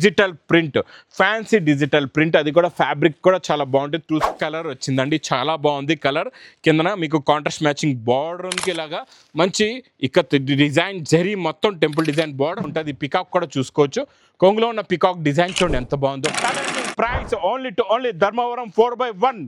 Digital print, fancy digital print, అది కూడా fabric కూడా చాలా బాగుంటుంది. ట్రూ కలర్ వచ్చిందండి, చాలా బాగుంది కలర్. కిందన మీకు కాంట్రాస్ట్ మ్యాచింగ్ బార్డర్ ఉంది, ఇలాగా మంచి ఇక్కత్ డిజైన్ జరీ మొత్తం టెంపుల్ డిజైన్ బార్డర్ ఉంటుంది. పికాక్ కూడా చూసుకోవచ్చు, కొంగులో ఉన్న పికాక్ డిజైన్ చూడండి ఎంత బాగుందో. Price only two only Dharmavaram 4/1.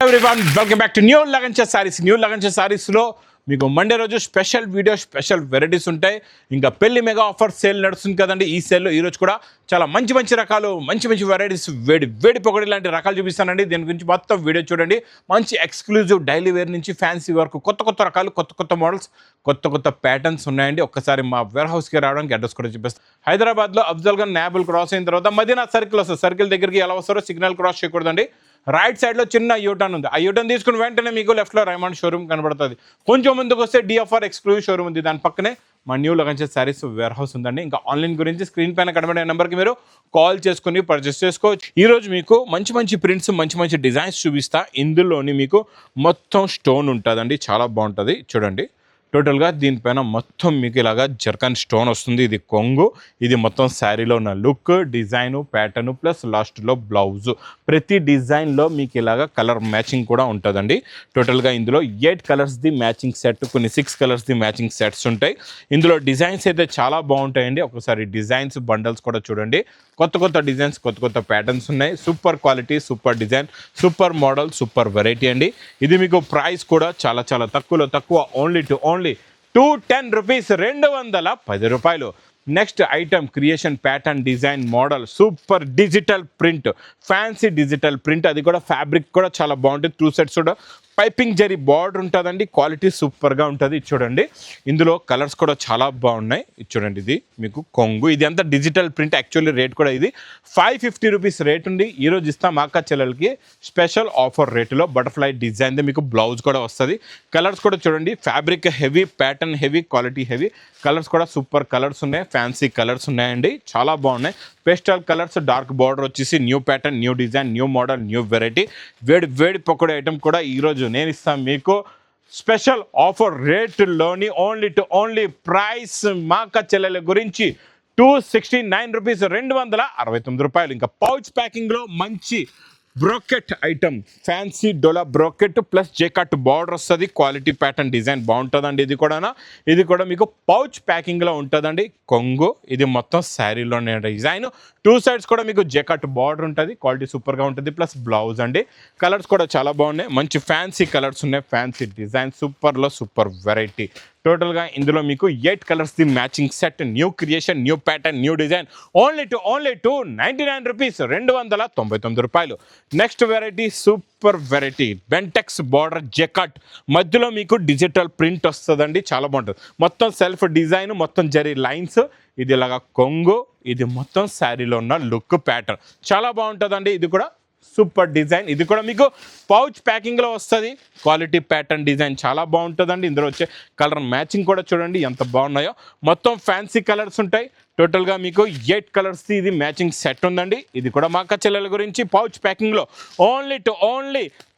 Everyone, welcome back to new Lagansha sarees. New Lagansha సారీస్లో మీకు మండే రోజు స్పెషల్ వీడియో, స్పెషల్ వెరైటీస్ ఉంటాయి. ఇంకా పెళ్లి మెగా ఆఫర్ సేల్ నడుస్తుంది కదండి. ఈ సేల్లో ఈరోజు కూడా చాలా మంచి మంచి రకాలు, మంచి మంచి వెరైటీస్, వేడి పొగడి లాంటి రకాలు చూపిస్తానండి. దీని గురించి మొత్తం వీడియో చూడండి. మంచి ఎక్స్క్లూజివ్ డైలీ వేర్ నుంచి ఫ్యాన్సీ వరకు కొత్త రకాలు, కొత్త మోడల్స్, కొత్త ప్యాటర్న్స్ ఉన్నాయండి. ఒక్కసారి మా వేర్ హౌస్కి రావడానికి అడ్రస్ కూడా చూపిస్తాను. హైదరాబాద్లో అఫ్జల్ ఖాన్ నాబుల్ క్రాస్ అయిన తర్వాత మదీనా సర్కిల్ వస్తుంది. సర్కిల్ దగ్గరికి ఎలా వస్తారో సిగ్నల్ క్రాస్ చేయకూడదండి. రైట్ సైడ్లో చిన్న యూటర్న్ ఉంది. ఆ యూటర్న్ తీసుకుని వెంటనే మీకు లెఫ్ట్లో రైమండ్ షోరూమ్ కనబడుతుంది. కొంచెం ముందుకు వస్తే డిఎఫ్ఆర్ ఎక్స్క్లూజివ్ షోరూమ్ ఉంది. దాని పక్కనే మా new Lagansha sarees warehouse ఉందండి. ఇంకా ఆన్లైన్ గురించి స్క్రీన్ పైన కనబడే నెంబర్కి మీరు కాల్ చేసుకుని పర్చేస్ చేసుకోవచ్చు. ఈరోజు మీకు మంచి ప్రింట్స్, మంచి డిజైన్స్ చూపిస్తా. ఇందులోని మీకు మొత్తం స్టోన్ ఉంటుందండి, చాలా బాగుంటుంది. చూడండి, టోటల్గా దీనిపైన మొత్తం మీకు ఇలాగా జర్కన్ స్టోన్ వస్తుంది. ఇది కొంగు, ఇది మొత్తం శారీలో ఉన్న లుక్, డిజైను, ప్యాటర్ను ప్లస్ లాస్ట్లో బ్లౌజు. ప్రతి డిజైన్లో మీకు ఇలాగా కలర్ మ్యాచింగ్ కూడా ఉంటుందండి. టోటల్గా ఇందులో 8 కలర్స్ది మ్యాచింగ్ సెట్, కొన్ని 6 కలర్స్ది మ్యాచింగ్ సెట్స్ ఉంటాయి. ఇందులో డిజైన్స్ అయితే చాలా బాగుంటాయండి. ఒకసారి డిజైన్స్ బండల్స్ కూడా చూడండి. కొత్త డిజైన్స్, కొత్త ప్యాటర్న్స్ ఉన్నాయి. Super quality, super design, super model, super variety అండి. ఇది మీకు ప్రైస్ కూడా చాలా తక్కువలో తక్కువ, ఓన్లీ 210 రూపీస్, 210 రూపాయలు. Next item creation pattern design model, super digital print, fancy digital print, అది కూడా ఫ్యాబ్రిక్ కూడా చాలా బాగుంటుంది. 2 సెట్స్ కూడా పైపింగ్ జరీ బార్డర్ ఉంటుందండి. క్వాలిటీ సూపర్గా ఉంటుంది. చూడండి, ఇందులో కలర్స్ కూడా చాలా బాగున్నాయి. చూడండి, ఇది మీకు కొంగు, ఇది అంతా డిజిటల్ ప్రింట్. యాక్చువల్లీ రేట్ కూడా ఇది 550 రూపీస్ రేట్ ఉంది. ఈరోజు ఇస్తాం మా అక్క చెల్లెలకి స్పెషల్ ఆఫర్ రేటులో. బటర్ఫ్లై డిజైన్ది మీకు బ్లౌజ్ కూడా వస్తుంది. కలర్స్ కూడా చూడండి, fabric heavy, pattern heavy, quality heavy. Colours కూడా సూపర్ కలర్స్ ఉన్నాయి, ఫ్యాన్సీ కలర్స్ ఉన్నాయండి, చాలా బాగున్నాయి. పేస్టల్ కలర్స్, డార్క్ బార్డర్ వచ్చేసి new pattern, new design, new model, new variety. వేడి పకోడీ ఐటమ్ కూడా ఈరోజు నేను ఇస్తాను మీకు స్పెషల్ ఆఫర్ రేటులోని. ఓన్లీ ప్రైస్ మా అక్క చెల్లెల గురించి 269 రూపీస్, 269 రూపాయలు. ఇంకా పౌచ్ ప్యాకింగ్లో మంచి బ్రోకెట్ ఐటమ్, ఫ్యాన్సీ డోలా బ్రోకెట్ ప్లస్ జేకట్ బార్డర్ వస్తుంది. క్వాలిటీ ప్యాటర్న్ డిజైన్ బాగుంటుందండి. ఇది కూడా మీకు పౌచ్ ప్యాకింగ్లో ఉంటుందండి. కొంగు, ఇది మొత్తం శారీలోనే డిజైన్. 2 సైడ్స్ కూడా మీకు జేకట్ బార్డర్ ఉంటుంది. క్వాలిటీ సూపర్గా ఉంటుంది. ప్లస్ బ్లౌజ్ అండి. కలర్స్ కూడా చాలా బాగున్నాయి. మంచి ఫ్యాన్సీ కలర్స్ ఉన్నాయి, ఫ్యాన్సీ డిజైన్, సూపర్ వెరైటీ. టోటల్గా ఇందులో మీకు 8 కలర్స్ది matching set, new creation, new pattern, new design. Only 299 rupees, 299 రూపాయలు. Next variety, super variety, Bentex border జెకట్, మధ్యలో మీకు డిజిటల్ ప్రింట్ వస్తుందండి, చాలా బాగుంటుంది. మొత్తం సెల్ఫ్ డిజైన్, మొత్తం జరీ లైన్స్, ఇది ఇలాగా కొంగు, ఇది మొత్తం శారీలో ఉన్న లుక్ ప్యాటర్న్ చాలా బాగుంటుందండి. ఇది కూడా సూపర్ డిజైన్. ఇది కూడా మీకు పౌచ్ ప్యాకింగ్లో వస్తుంది. క్వాలిటీ ప్యాటర్న్ డిజైన్ చాలా బాగుంటుందండి. ఇందులో వచ్చే కలర్ మ్యాచింగ్ కూడా చూడండి ఎంత బాగున్నాయో. మొత్తం ఫ్యాన్సీ కలర్స్ ఉంటాయి. టోటల్గా మీకు 8 కలర్స్ది ఇది మ్యాచింగ్ సెట్ ఉందండి. ఇది కూడా మా అక్క చెల్లెల గురించి పౌచ్ ప్యాకింగ్లో ఓన్లీ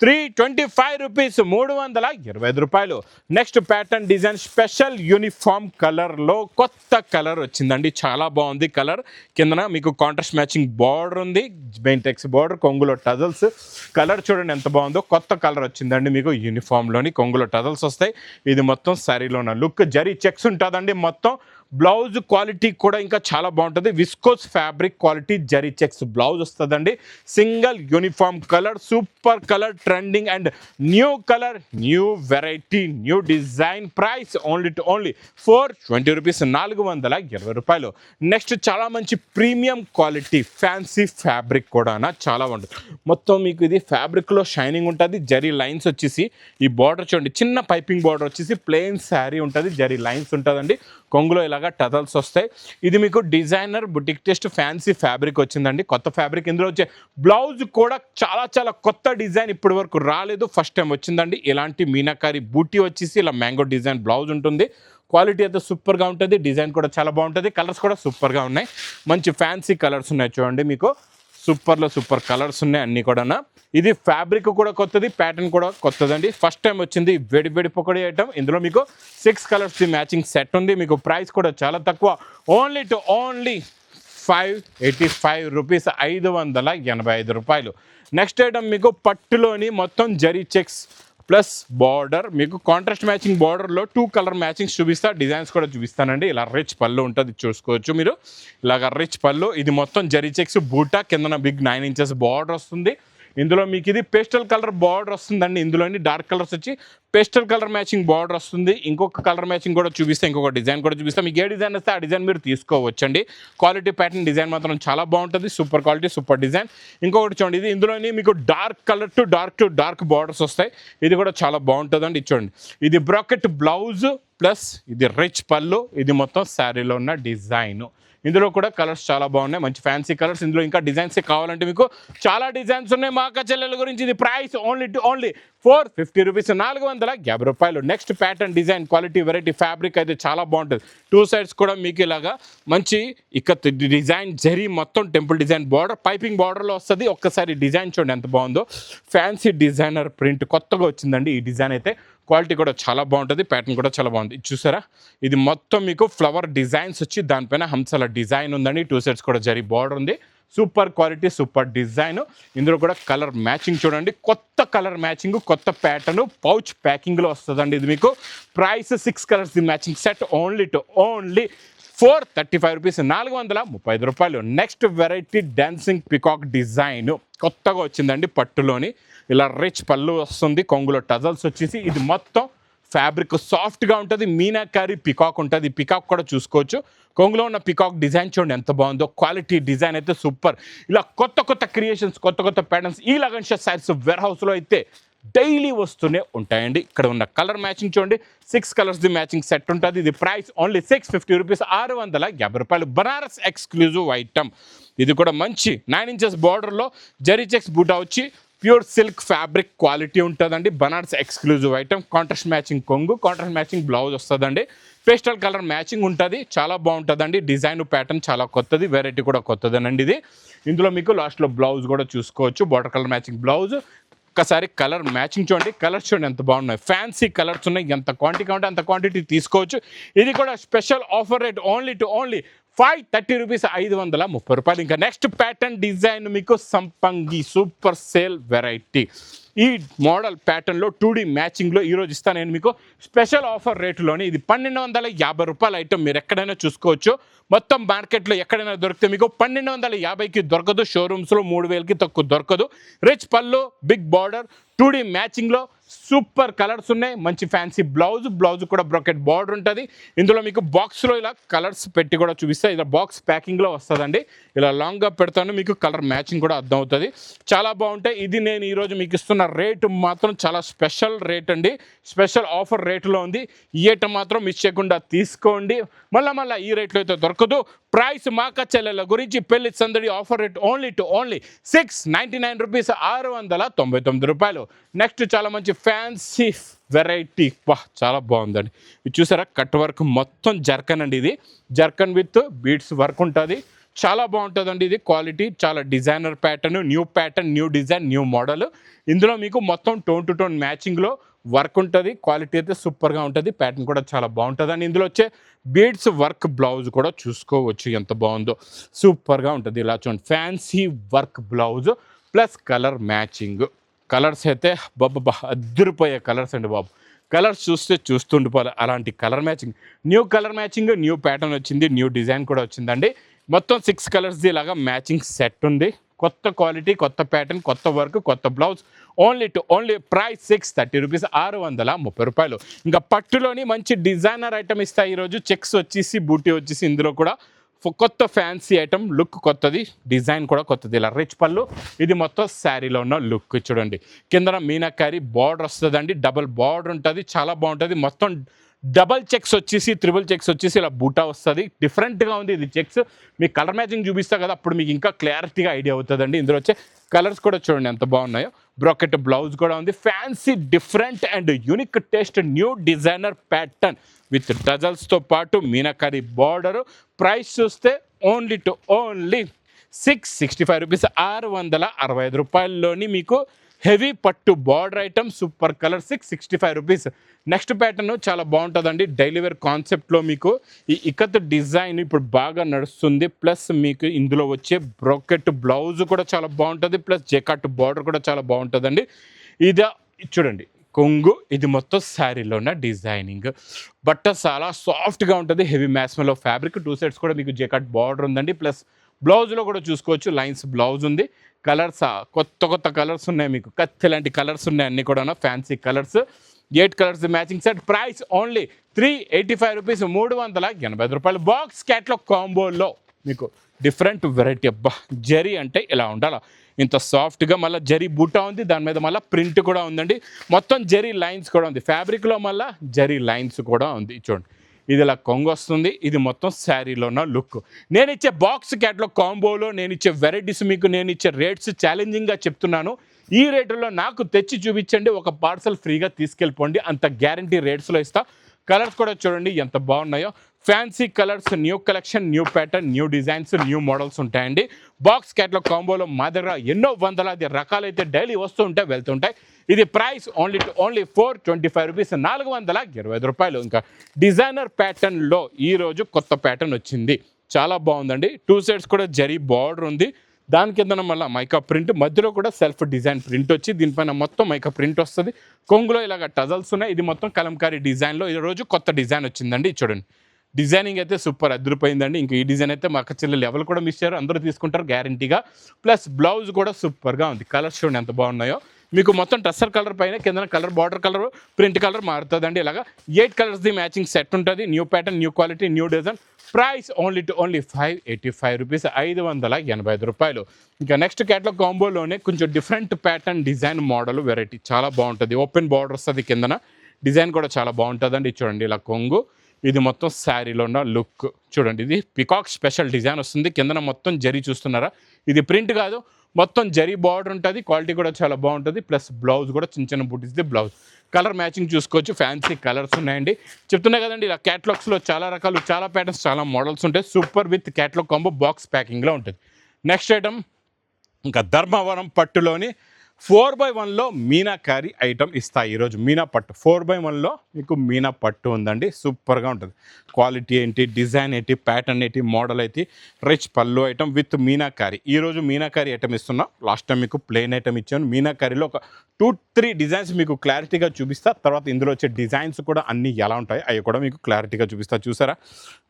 325 రూపీస్, 325 రూపాయలు. Next pattern design, special uniform కలర్లో కొత్త కలర్ వచ్చిందండి, చాలా బాగుంది కలర్. కిందన మీకు కాంట్రాస్ట్ మ్యాచింగ్ బార్డర్ ఉంది, బెంటెక్స్ బార్డర్, కొంగులో టజల్స్. కలర్ చూడండి ఎంత బాగుందో. కొత్త కలర్ వచ్చిందండి మీకు యూనిఫామ్లోని. కొంగులో టజల్స్ వస్తాయి. ఇది మొత్తం శారీలో ఉన్న లుక్, జరీ చెక్స్ ఉంటుందండి. మొత్తం బ్లౌజ్ క్వాలిటీ కూడా ఇంకా చాలా బాగుంటుంది. Viscose fabric quality, zari checks blouse వస్తుందండి. Single uniform colour, super colour, trending and new colour, new variety, new design. Price only 420 rupees, 420 రూపాయలు. నెక్స్ట్ చాలా మంచి ప్రీమియం క్వాలిటీ ఫ్యాన్సీ ఫ్యాబ్రిక్ కూడా చాలా బాగుంటుంది. మొత్తం మీకు ఇది ఫ్యాబ్రిక్లో షైనింగ్ ఉంటుంది. జరీ లైన్స్ వచ్చేసి ఈ బార్డర్ చూడండి, చిన్న పైపింగ్ బార్డర్ వచ్చేసి ప్లెయిన్ శారీ ఉంటుంది, జరీ లైన్స్ ఉంటుందండి. కొంగులో ఇలాగా టజల్స్ వస్తాయి. ఇది మీకు designer boutique test fancy fabric వచ్చిందండి, కొత్త ఫ్యాబ్రిక్. ఇందులో వచ్చే బ్లౌజ్ కూడా చాలా కొత్త డిజైన్, ఇప్పటి వరకు రాలేదు, ఫస్ట్ టైం వచ్చిందండి. ఇలాంటి మీనాకారి బూటీ వచ్చేసి ఇలా మ్యాంగో డిజైన్ బ్లౌజ్ ఉంటుంది. క్వాలిటీ అయితే సూపర్గా ఉంటుంది. డిజైన్ కూడా చాలా బాగుంటుంది. కలర్స్ కూడా సూపర్గా ఉన్నాయి. మంచి ఫ్యాన్సీ కలర్స్ ఉన్నాయి చూడండి. మీకు సూపర్లో సూపర్ కలర్స్ ఉన్నాయి అన్నీ కూడా. ఇది ఫ్యాబ్రిక్ కూడా కొత్తది, ప్యాటర్న్ కూడా కొత్తదండి. ఫస్ట్ టైం వచ్చింది వేడి వేడి పకోడీ ఐటమ్. ఇందులో మీకు 6 కలర్స్ మ్యాచింగ్ సెట్ ఉంది. మీకు ప్రైస్ కూడా చాలా తక్కువ, ఓన్లీ 585 రూపీస్, 585 రూపాయలు. నెక్స్ట్ ఐటమ్ మీకు పట్టులోని మొత్తం జరీ చెక్స్ ప్లస్ బార్డర్, మీకు కాంట్రాస్ట్ మ్యాచింగ్ బార్డర్లో 2 కలర్ మ్యాచింగ్స్ చూపిస్తా, డిజైన్స్ కూడా చూపిస్తానండి. ఇలా రిచ్ పళ్ళు ఉంటుంది, చూసుకోవచ్చు మీరు. ఇలాగ రిచ్ పళ్ళు, ఇది మొత్తం జరీ చెక్స్ బూటా, కిందన బిగ్ 9 ఇంచెస్ బార్డర్ వస్తుంది. ఇందులో మీకు ఇది పేస్టల్ కలర్ బార్డర్ వస్తుందండి. ఇందులోని డార్క్ కలర్స్ వచ్చి పేస్టల్ కలర్ మ్యాచింగ్ బార్డర్ వస్తుంది. ఇంకొక కలర్ మ్యాచింగ్ కూడా చూపిస్తే, ఇంకొక డిజైన్ కూడా చూపిస్తే, మీకు ఏ డిజైన్ వస్తే ఆ డిజైన్ మీరు తీసుకోవచ్చండి. క్వాలిటీ ప్యాటర్న్ డిజైన్ మాత్రం చాలా బాగుంటుంది, సూపర్ క్వాలిటీ సూపర్ డిజైన్. ఇంకొకటి చూడండి, ఇది ఇందులోని మీకు dark colour to dark borders వస్తాయి. ఇది కూడా చాలా బాగుంటుందండి. చూడండి, ఇది బ్రాకెట్ బ్లౌజ్ ప్లస్ ఇది రిచ్ పళ్ళు, ఇది మొత్తం శారీలో ఉన్న డిజైన్. ఇందులో కూడా కలర్స్ చాలా బాగున్నాయి, మంచి ఫ్యాన్సీ కలర్స్. ఇందులో ఇంకా డిజైన్స్ కావాలంటే మీకు చాలా డిజైన్స్ ఉన్నాయి. మా అక్క చెల్లెల గురించి ఇది ప్రైస్ ఓన్లీ 450 రూపీస్, 450 రూపాయలు. Next pattern design quality variety fabric అయితే చాలా బాగుంటుంది. 2 సైడ్స్ కూడా మీకు ఇలాగా మంచి ఇక్కత్ డిజైన్ జరీ మొత్తం టెంపుల్ డిజైన్ బార్డర్, పైపింగ్ బార్డర్లో వస్తుంది. ఒక్కసారి డిజైన్ చూడండి ఎంత బాగుందో, ఫ్యాన్సీ డిజైనర్ ప్రింట్ కొత్తగా వచ్చిందండి. ఈ డిజైన్ అయితే క్వాలిటీ కూడా చాలా బాగుంటుంది, ప్యాటర్న్ కూడా చాలా బాగుంది. ఇది చూసారా, ఇది మొత్తం మీకు ఫ్లవర్ డిజైన్స్ వచ్చి దానిపైన హంసల డిజైన్ ఉందండి. 2 సైడ్స్ కూడా జరీ బార్డర్ ఉంది. Super quality super design. ఇందులో కూడా కలర్ మ్యాచింగ్ చూడండి, కొత్త కలర్ మ్యాచింగ్, కొత్త ప్యాటర్న్, పౌచ్ ప్యాకింగ్లో వస్తుందండి. ఇది మీకు price 6 colours matching set only 435 rupees, 435 రూపాయలు. Next variety dancing peacock design కొత్తగా వచ్చిందండి. పట్టులోని ఇలా రిచ్ పళ్ళు వస్తుంది, కొంగులో టజల్స్ వచ్చేసి, ఇది మొత్తం ఫ్యాబ్రిక్ సాఫ్ట్గా ఉంటుంది. మీనాకారి పికాక్ ఉంటుంది, పికాక్ కూడా చూసుకోవచ్చు. కొంగులో ఉన్న పికాక్ డిజైన్ చూడండి ఎంత బాగుందో, క్వాలిటీ డిజైన్ అయితే సూపర్. ఇలా కొత్త క్రియేషన్స్, కొత్త ప్యాటర్న్స్ ఈ లగన్ షా శారీస్ వేర్ హౌస్లో అయితే డైలీ వస్తూనే ఉంటాయండి. ఇక్కడ ఉన్న కలర్ మ్యాచింగ్ చూడండి, 6 కలర్స్ది మ్యాచింగ్ సెట్ ఉంటుంది. ఇది ప్రైస్ ఓన్లీ 650 రూపీస్, 650 రూపాయలు. Banaras exclusive item. ఇది కూడా మంచి 9 ఇంచెస్ బార్డర్లో జరీ చెక్స్ బూటా వచ్చి ప్యూర్ సిల్క్ ఫ్యాబ్రిక్ క్వాలిటీ ఉంటుందండి. Banaras exclusive item. Contrast matching కొంగు, కాంట్రాస్ట్ మ్యాచింగ్ బ్లౌజ్ వస్తుందండి. పేస్టల్ కలర్ మ్యాచింగ్ ఉంటుంది, చాలా బాగుంటుందండి. డిజైన్ ప్యాటర్న్ చాలా కొత్తది, వెరైటీ కూడా కొత్తదేనండి ఇది. ఇందులో మీకు లాస్ట్లో బ్లౌజ్ కూడా చూసుకోవచ్చు, బార్డర్ కలర్ మ్యాచింగ్ బ్లౌజ్. ఒక్కసారి కలర్ మ్యాచింగ్ చూడండి, కలర్స్ చూడండి ఎంత బాగున్నాయి, ఫ్యాన్సీ కలర్స్ ఉన్నాయి. ఎంత క్వాంటిటీ కావాలంటే అంత క్వాంటిటీ తీసుకోవచ్చు. ఇది కూడా special offer rate only 530 rupees, 530 రూపాయలు. ఇంకా నెక్స్ట్ ప్యాటర్న్ డిజైన్ మీకు సంపంగి సూపర్ సేల్ వెరైటీ. ఈ మోడల్ ప్యాటర్న్లో 2D మ్యాచింగ్లో ఈరోజు ఇస్తాను నేను మీకు స్పెషల్ ఆఫర్ రేటులోని. ఇది 1250 రూపాయల ఐటమ్, మీరు ఎక్కడైనా చూసుకోవచ్చు. మొత్తం మార్కెట్లో ఎక్కడైనా దొరికితే మీకు 1250కి దొరకదు, షోరూమ్స్లో 3000కి తక్కువ దొరకదు. రిచ్ పళ్ళు, బిగ్ బార్డర్, 2D మ్యాచింగ్లో సూపర్ కలర్స్ ఉన్నాయి. మంచి ఫ్యాన్సీ బ్లౌజ్ కూడా బ్రాకెట్ బార్డర్ ఉంటుంది. ఇందులో మీకు బాక్స్లో ఇలా కలర్స్ పెట్టి కూడా చూపిస్తే, ఇలా బాక్స్ ప్యాకింగ్లో వస్తుందండి. ఇలా లాంగ్గా పెడతాను, మీకు కలర్ మ్యాచింగ్ కూడా అర్థం అవుతుంది, చాలా బాగుంటాయి. ఇది నేను ఈరోజు మీకు ఇస్తున్న రేటు మాత్రం చాలా స్పెషల్ రేట్ అండి, స్పెషల్ ఆఫర్ రేటులో ఉంది. ఈ ఐటమ్ మాత్రం మిస్ చేయకుండా తీసుకోండి. మళ్ళీ ఈ రేట్లో అయితే దొరకదు. ప్రైస్ మా అక్క చెల్లెల గురించి పెళ్లి సందడి ఆఫర్ రేట్ ఓన్లీ 699 రూపీస్, 699 రూపాయలు. నెక్స్ట్ చాలా మంచి ఫ్యాన్సీ వెరైటీ, చాలా బాగుందండి. ఇది చూసారా, కట్ వర్క్ మొత్తం జర్కన్ అండి. ఇది జర్కన్ విత్ బీడ్స్ వర్క్ ఉంటుంది, చాలా బాగుంటుందండి. ఇది క్వాలిటీ చాలా designer pattern, new design, new model. ఇందులో మీకు మొత్తం టోన్ టు టోన్ మ్యాచింగ్లో వర్క్ ఉంటుంది, క్వాలిటీ అయితే సూపర్గా ఉంటుంది, ప్యాటర్న్ కూడా చాలా బాగుంటుందండి. ఇందులో వచ్చే బీడ్స్ వర్క్ బ్లౌజ్ కూడా చూసుకోవచ్చు ఎంత బాగుందో, సూపర్గా ఉంటుంది. ఇలా చూడండి, fancy work blouse plus colour matching. Colours అయితే అద్దరిపోయే కలర్స్ అండి బాబు. కలర్స్ చూస్తుండిపోవాలి, అలాంటి కలర్ మ్యాచింగ్, న్యూ ప్యాటర్న్ వచ్చింది, న్యూ డిజైన్ కూడా వచ్చిందండి. మొత్తం 6 కలర్స్ది ఇలాగా మ్యాచింగ్ సెట్ ఉంది. కొత్త క్వాలిటీ, కొత్త ప్యాటర్న్, కొత్త వర్క్, కొత్త బ్లౌజ్. ఓన్లీ ప్రైస్ 630 రూపీస్, 630 రూపాయలు. ఇంకా పట్టులోని మంచి డిజైనర్ ఐటమ్ ఇస్తాయి ఈరోజు. చెక్స్ వచ్చేసి, బూటీ వచ్చేసి, ఇందులో కూడా కొత్త ఫ్యాన్సీ ఐటమ్, లుక్ కొత్తది, డిజైన్ కూడా కొత్తది. ఇలా రిచ్ పళ్ళు, ఇది మొత్తం శారీలో ఉన్న లుక్ చూడండి. కింద మీనాకారి బార్డర్ వస్తుందండి, డబల్ బార్డర్ ఉంటుంది, చాలా బాగుంటుంది. మొత్తం డబల్ చెక్స్ వచ్చేసి, త్రిబుల్ చెక్స్ వచ్చేసి ఇలా బూటా వస్తుంది. డిఫరెంట్గా ఉంది ఇది చెక్స్. మీకు కలర్ మ్యాచింగ్ చూపిస్తా కదా, అప్పుడు మీకు ఇంకా క్లారిటీగా ఐడియా అవుతుందండి. ఇందులో వచ్చే కలర్స్ కూడా చూడండి ఎంత బాగున్నాయో. బ్రాకెట్ బ్లౌజ్ కూడా ఉంది, fancy different and unique taste, new designer pattern with డజల్స్తో పాటు మీనాకారి బార్డరు. ప్రైస్ చూస్తే ఓన్లీ రూపీస్ 665 రూపాయల్లోని మీకు హెవీ పట్టు border item super colour 665 rupees. Next pattern చాలా బాగుంటుందండి. డైలీ వేర్ కాన్సెప్ట్లో మీకు ఈ ఇకత్ డిజైన్ ఇప్పుడు బాగా నడుస్తుంది. ప్లస్ మీకు ఇందులో వచ్చే బ్రోకెట్ బ్లౌజ్ కూడా చాలా బాగుంటుంది. ప్లస్ జెకాట్ బార్డర్ కూడా చాలా బాగుంటుందండి. ఇది చూడండి కొంగు, ఇది మొత్తం శారీలో ఉన్న డిజైనింగ్. బట్ట చాలా సాఫ్ట్గా ఉంటుంది. Heavy మ్యాస్మెలో fabric. 2 సైడ్స్ కూడా మీకు జెకాట్ బార్డర్ ఉందండి. ప్లస్ బ్లౌజ్లో కూడా చూసుకోవచ్చు లైన్స్ బ్లౌజ్ ఉంది. కలర్స్ కొత్త కలర్స్ ఉన్నాయి. మీకు కత్తి లాంటి కలర్స్ ఉన్నాయి. అన్నీ కూడా fancy colours. 8 colours matching set. Price only 385 rupees, 385 రూపాయలు. బాక్స్ క్యాట్లాగ్ కాంబోలో మీకు డిఫరెంట్ వెరైటీ. అబ్బా జరీ అంటే ఇలా ఉండాలి, ఇంత సాఫ్ట్గా. మళ్ళీ జరీ బూటా ఉంది, దాని మీద మళ్ళీ ప్రింట్ కూడా ఉందండి. మొత్తం జరీ లైన్స్ కూడా ఉంది. ఫ్యాబ్రిక్లో మళ్ళీ జరీ లైన్స్ కూడా ఉంది. చూడండి ఇది ఇలా కొంగు వస్తుంది. ఇది మొత్తం శారీలో ఉన్న లుక్. నేను ఇచ్చే బాక్స్ క్యాట్లాగ్ కాంబోలో నేను ఇచ్చే వెరైటీస్ మీకు నేను ఇచ్చే రేట్స్ ఛాలెంజింగ్గా చెప్తున్నాను. ఈ రేటులో నాకు తెచ్చి చూపించండి, ఒక పార్సల్ ఫ్రీగా తీసుకెళ్ళిపోండి, అంత గ్యారంటీ రేట్స్లో ఇస్తా. కలర్స్ కూడా చూడండి ఎంత బాగున్నాయో. Fancy colours, new collection, new pattern, new designs, new models ఉంటాయండి. బాక్స్ క్యాట్లాగ్ కాంబోలో మా దగ్గర ఎన్నో వందలాది రకాలైతే డైలీ వస్తూ ఉంటాయి, వెళ్తుంటాయి. ఇది ప్రైస్ ఓన్లీ 425 రూపీస్, 425 రూపాయలు. ఇంకా డిజైనర్ ప్యాటర్న్లో ఈరోజు కొత్త ప్యాటర్న్ వచ్చింది, చాలా బాగుందండి. 2 సైడ్స్ కూడా జరీ బార్డర్ ఉంది. దాని కింద మళ్ళీ మైకా ప్రింట్, మధ్యలో కూడా సెల్ఫ్ డిజైన్ ప్రింట్ వచ్చి దీనిపైన మొత్తం మైకా ప్రింట్ వస్తుంది. కొంగులో ఇలాగ టజల్స్ ఉన్నాయి. ఇది మొత్తం కలంకారీ డిజైన్లో ఈరోజు కొత్త డిజైన్ వచ్చిందండి. చూడండి డిజైనింగ్ అయితే సూపర్ అదిరిపోయిందండి. ఇంకా ఈ డిజైన్ అయితే మా అక్క చెల్లెలు ఎవరు కూడా మిస్ చేయరు, అందరూ తీసుకుంటారు గ్యారంటీగా. ప్లస్ బ్లౌజ్ కూడా సూపర్గా ఉంది. కలర్స్ చూడండి ఎంత బాగున్నాయో. మీకు మొత్తం టస్సర్ కలర్ పైన కింద colour border colour print colour మారుతుందండి. ఇలాగా 8 కలర్స్ది మ్యాచింగ్ సెట్ ఉంటుంది. New pattern, new quality, new design. Price only 585 rupees, 585 రూపాయలు. ఇంకా నెక్స్ట్ క్యాట్లాగ్ కాంబోలోనే కొంచెం different pattern design model variety చాలా బాగుంటుంది. ఓపెన్ బార్డర్ వస్తుంది కిందన. డిజైన్ కూడా చాలా బాగుంటుందండి. చూడండి ఇలా కొంగు, ఇది మొత్తం శారీలో ఉన్న లుక్. చూడండి ఇది పికాక్ స్పెషల్ డిజైన్ వస్తుంది. కిందన మొత్తం జరీ చూస్తున్నారా, ఇది ప్రింట్ కాదు, మొత్తం జరీ బార్డర్ ఉంటుంది. క్వాలిటీ కూడా చాలా బాగుంటుంది. ప్లస్ బ్లౌజ్ కూడా చిన్న బుట్టిస్ది బ్లౌజ్. కలర్ మ్యాచింగ్ చూసుకోవచ్చు. ఫ్యాన్సీ కలర్స్ ఉన్నాయండి. చెప్తున్నా కదండి ఇలా క్యాట్లాగ్స్లో చాలా రకాలు, చాలా ప్యాటర్న్స్, చాలా మోడల్స్ ఉంటాయి. Super with catalogue combo box ప్యాకింగ్లో ఉంటుంది. నెక్స్ట్ ఐటమ్ ఇంకా ధర్మవరం పట్టులోని 4x1లో మీనాకారి ఐటమ్ ఇస్తాయి ఈరోజు. మీనా పట్టు 4x1లో మీకు మీనా పట్టు ఉందండి. సూపర్గా ఉంటుంది. క్వాలిటీ ఏంటి, డిజైన్ ఏంటి, ప్యాటర్న్ ఏంటి, మోడల్ అయితే రిచ్ పళ్ళు ఐటమ్ విత్ మీనాకారి. ఈరోజు మీనాకారి ఐటమ్ ఇస్తున్నా. లాస్ట్ టైం మీకు ప్లెయిన్ ఐటమ్ ఇచ్చాను. మీనాకారిలో ఒక 2-3 డిజైన్స్ మీకు క్లారిటీగా చూపిస్తా. తర్వాత ఇందులో వచ్చే డిజైన్స్ కూడా అన్నీ ఎలా ఉంటాయి అవి కూడా మీకు క్లారిటీగా చూపిస్తా. చూసారా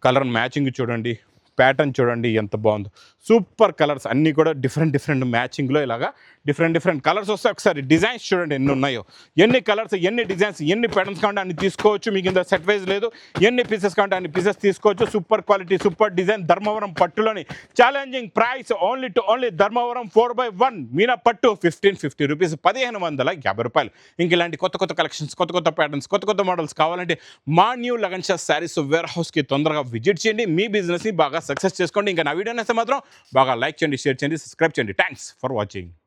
కలర్ మ్యాచింగ్ చూడండి, ప్యాటర్న్ చూడండి ఎంత బాగుందో. సూపర్ కలర్స్ అన్నీ కూడా డిఫరెంట్ మ్యాచింగ్లో ఇలాగా డిఫరెంట్ కలర్స్ వస్తాయి. ఒకసారి డిజైన్స్ చూడండి ఎన్ని ఉన్నాయో, ఎన్ని కలర్స్, ఎన్ని డిజైన్స్, ఎన్ని ప్యాటర్న్స్ కావాలంటే అన్ని తీసుకోవచ్చు. మీకు ఇంత సెట్ వైజ్ లేదు, ఎన్ని పీసెస్ కావాలంటే అన్ని పీసెస్ తీసుకోవచ్చు. Super quality, super design Dharmavaram పట్టులోని challenging price only Dharmavaram 4x1 meena పట్టు 1550 రూపీస్, 1550 రూపాయలు. ఇంక ఇలాంటి కొత్త కలెక్షన్స్, కొత్త ప్యాటర్న్స్, కొత్త మోడల్స్ కావాలంటే మా న్యూ లగన్ షా శారీస్ వేర్ హౌస్కి తొందరగా విజిట్ చేయండి. మీ బిజినెస్ని బాగా సక్సెస్ చేసుకోండి. ఇంకా నా వీడియో నచ్చితే మాత్రం బాగా లైక్ చేయండి, షేర్ చేయండి, సబ్స్క్రైబ్ చేయండి. Thanks for watching.